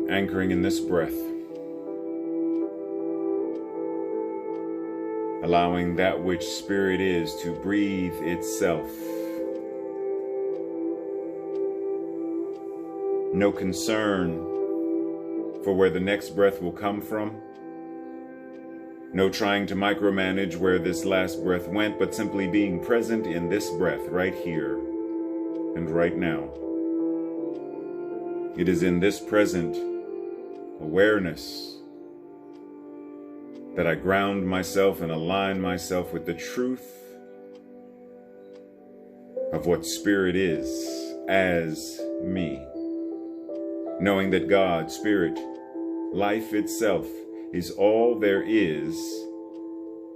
Anchoring in this breath. Allowing that which spirit is to breathe itself. No concern for where the next breath will come from. No trying to micromanage where this last breath went, but simply being present in this breath right here and right now. It is in this present awareness that I ground myself and align myself with the truth of what spirit is as me. Knowing that God, spirit, life itself is all there is,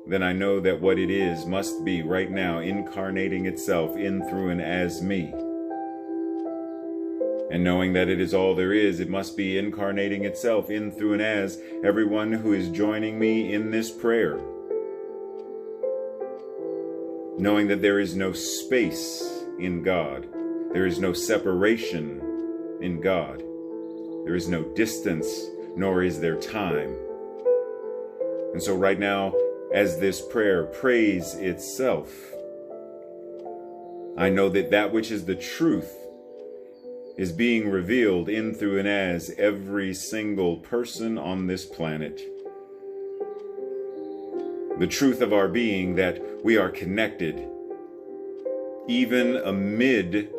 then I know that what it is must be right now incarnating itself in, through, and as me. And knowing that it is all there is, it must be incarnating itself in, through, and as everyone who is joining me in this prayer. Knowing that there is no space in God. There is no separation in God. There is no distance, nor is there time. And so right now, as this prayer prays itself, I know that that which is the truth is being revealed in, through, and as every single person on this planet. The truth of our being, that we are connected, even amid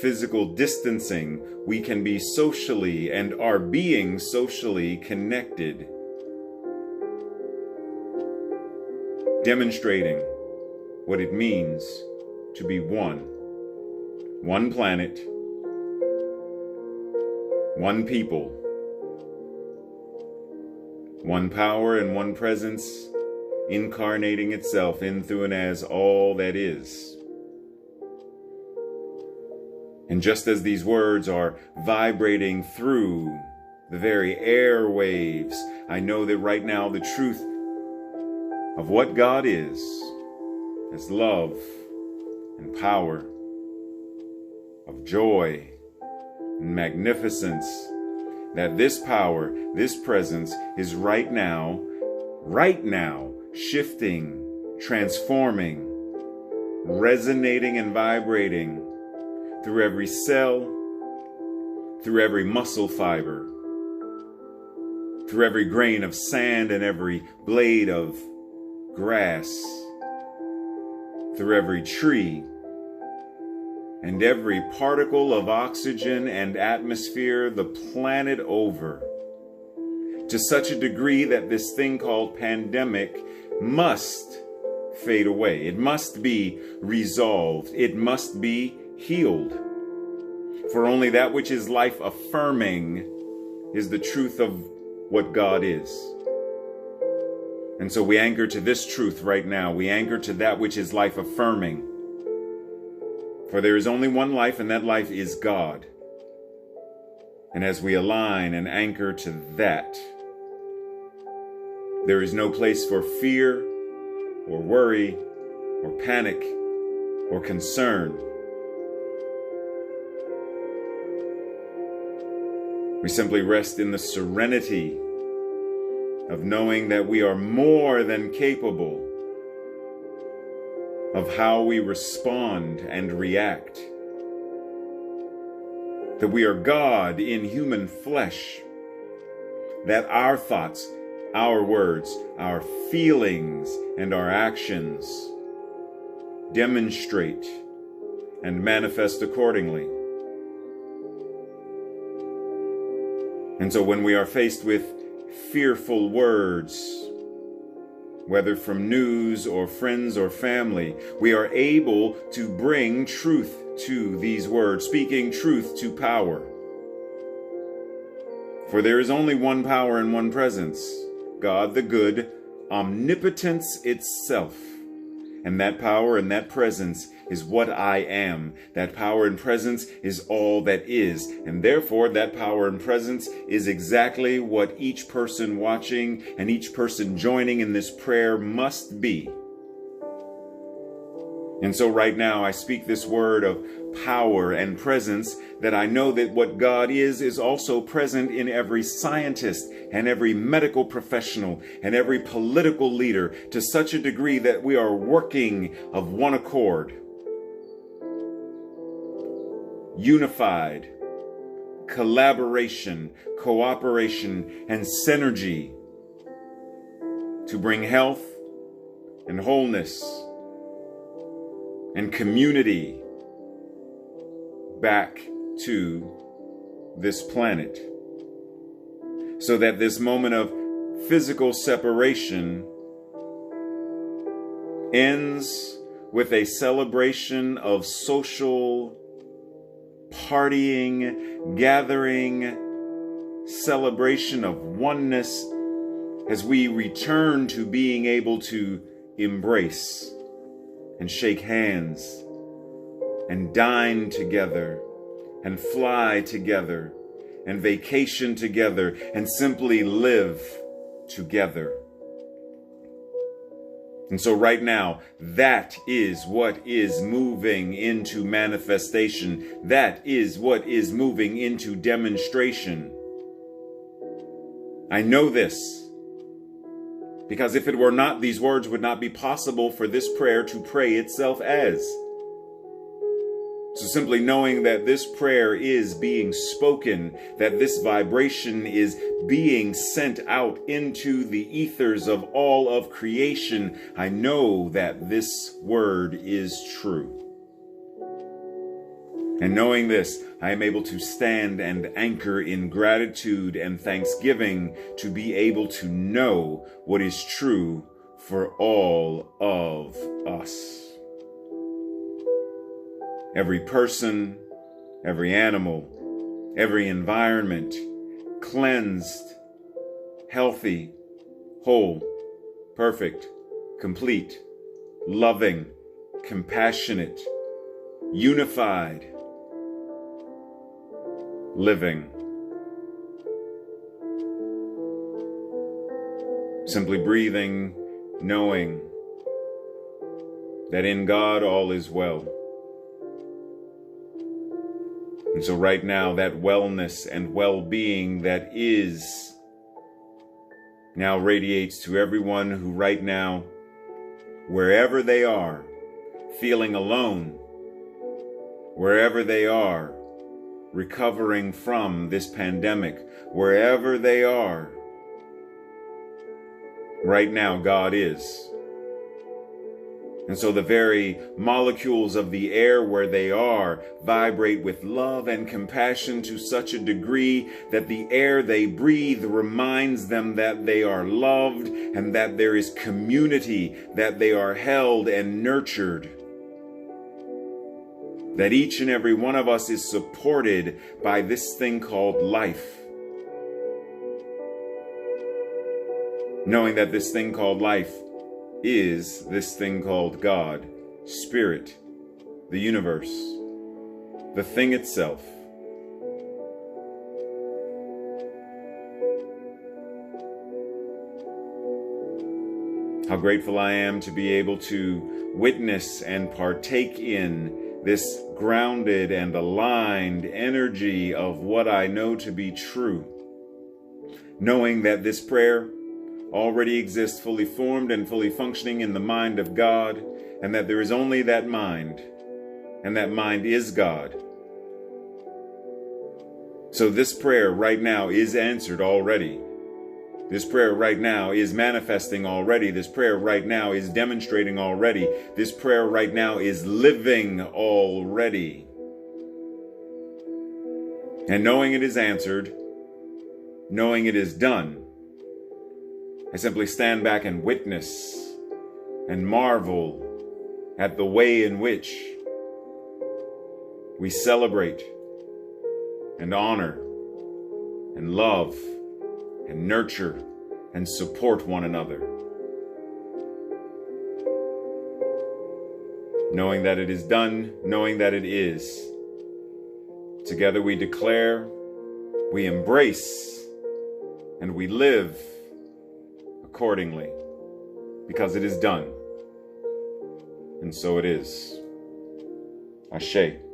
physical distancing, we can be socially and are being socially connected. Demonstrating what it means to be one. One planet, one people, one power and one presence, incarnating itself in, through, and as all that is. And just as these words are vibrating through the very airwaves, I know that right now the truth of what God is love and power, of joy and magnificence, that this power, this presence is right now, shifting, transforming, resonating and vibrating through every cell, through every muscle fiber, through every grain of sand and every blade of grass, through every tree, and every particle of oxygen and atmosphere the planet over, to such a degree that this thing called pandemic must fade away. It must be resolved. It must be healed. For only that which is life affirming is the truth of what God is. And so we anchor to this truth right now. We anchor to that which is life affirming. For there is only one life, and that life is God. And as we align and anchor to that, there is no place for fear or worry or panic or concern. We simply rest in the serenity of knowing that we are more than capable of how we respond and react. That we are God in human flesh. That our thoughts, our words, our feelings, and our actions demonstrate and manifest accordingly. And so when we are faced with fearful words, whether from news or friends or family, we are able to bring truth to these words, speaking truth to power. For there is only one power and one presence, God the good, omnipotence itself. And that power and that presence is what I am. That power and presence is all that is. And therefore, that power and presence is exactly what each person watching and each person joining in this prayer must be. And so right now I speak this word of power and presence, that I know that what God is also present in every scientist and every medical professional and every political leader, to such a degree that we are working of one accord, unified, collaboration, cooperation, and synergy to bring health and wholeness and community back to this planet, so that this moment of physical separation ends with a celebration of social partying, gathering, celebration of oneness, as we return to being able to embrace and shake hands and dine together and fly together and vacation together and simply live together. And so right now, that is what is moving into manifestation. That is what is moving into demonstration. I know this, because if it were not, these words would not be possible for this prayer to pray itself as. So simply knowing that this prayer is being spoken, that this vibration is being sent out into the ethers of all of creation, I know that this word is true. And knowing this, I am able to stand and anchor in gratitude and thanksgiving to be able to know what is true for all of us. Every person, every animal, every environment, cleansed, healthy, whole, perfect, complete, loving, compassionate, unified, living. Simply breathing, knowing that in God all is well. And so right now, that wellness and well-being that is now radiates to everyone who right now, wherever they are, feeling alone, wherever they are, recovering from this pandemic, wherever they are, right now God is. And so the very molecules of the air where they are vibrate with love and compassion to such a degree that the air they breathe reminds them that they are loved and that there is community, that they are held and nurtured. That each and every one of us is supported by this thing called life. Knowing that this thing called life is this thing called God, Spirit, the universe, the thing itself. How grateful I am to be able to witness and partake in this grounded and aligned energy of what I know to be true. Knowing that this prayer already exists fully formed and fully functioning in the mind of God, and that there is only that mind, and that mind is God. So this prayer right now is answered already. This prayer right now is manifesting already. This prayer right now is demonstrating already. This prayer right now is living already. And knowing it is answered, knowing it is done, I simply stand back and witness and marvel at the way in which we celebrate and honor and love and nurture and support one another. Knowing that it is done, knowing that it is. Together we declare, we embrace, and we live accordingly, because it is done. And so it is. Ashe.